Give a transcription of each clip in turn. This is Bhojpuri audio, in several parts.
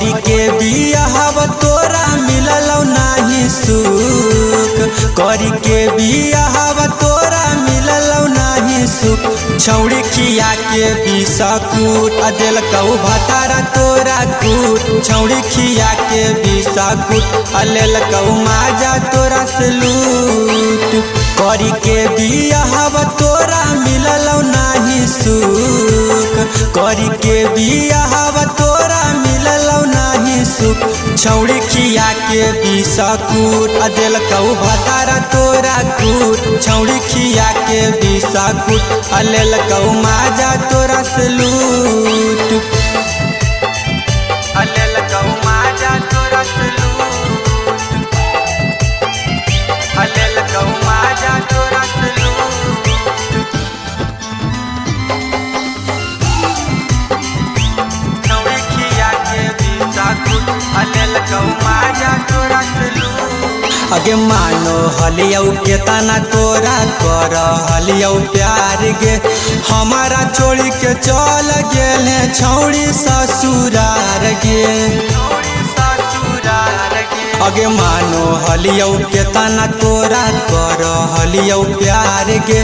करी के बियाहब तोरा मिलल नाही सुख, करी के बियाहब तोरा मिलल नाही सुख। छौड़ी खिया के बिस्कुट दिल कहू भतारा तोरा कूट, छौड़ी खिया के बिस्कुट लेल कहू माजा तोरा से लूट। करी के बियाहब तोरा मिलल नाही सुख, करी के बियाहब तोरा मिलल नाही सुख। छौड़ी खिया के बिस्कुट दिल कहू भतारा तोरा कूट, छौड़ी खिया के बिस्कुट लेल कहू माजा तोरा से लूट, लेल कहू माजा तोरा से लूट, लेल कहू माजा तोरा से लूट। छौड़ी खिया के बिस्कुट लेल कहू माजा तोरा से लूट। अगे मानो हलियौ केतना तोरा कर हलियौ प्यार गे, हमारा छोड़ी के चल गेले छौड़ी ससुरार गे। अगे मानो हलियौ केतना तोरा कर हलियौ प्यार गे,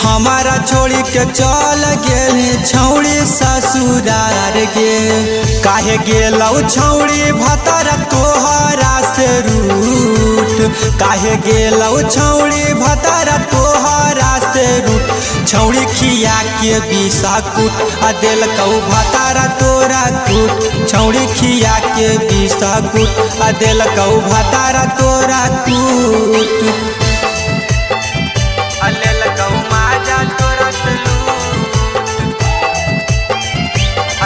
हमारा छोड़ी के चल गेले छौड़ी ससुरार गे। काहे गेलौ छौड़ी भतारा तोहरा से रूठ, काहे गेलौ छौड़ी भतारा तोहरा से रूठ। छौड़ी खिया के बिस्कुट दिल कहू भतारा तोरा कूट, छौड़ी खिया के बिस्कुट दिल कहू भतारा तोरा कूट, लेल कहू माजा तोरा से लूट,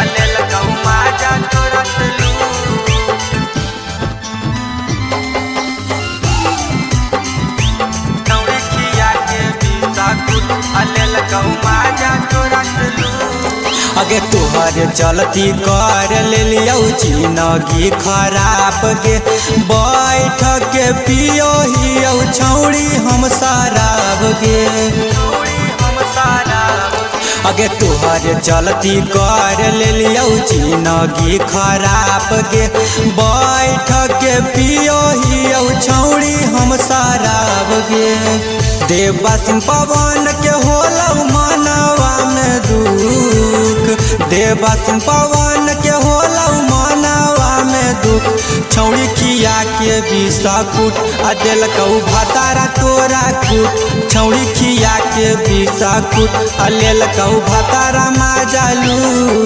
लेल कहू माजा तोरा से लूट। छौड़ी खिया के बिस्कुट लेल कहू माजा तोरा से लूट। अगे तोहर चलती कर लियौ जिंदगी खराब गे, बैठ के पियो हियौ छौड़ी हम शराब गे। अगे तोहर चलती कर लियौ जिंदगी खराब गे, बैठ के पियो हियौ छौड़ी हम शराब गे। देवा सिंह पवन के होलौ मनवा में दुख, देवा सिंह पवन के होलौ मनवा में दुख। छौड़ी खिया के बिस्कुट दिल कहू भतारा तोरा कूट, छौड़ी खिया के बिस्कुट लेल कहू भतारा माजा लूट।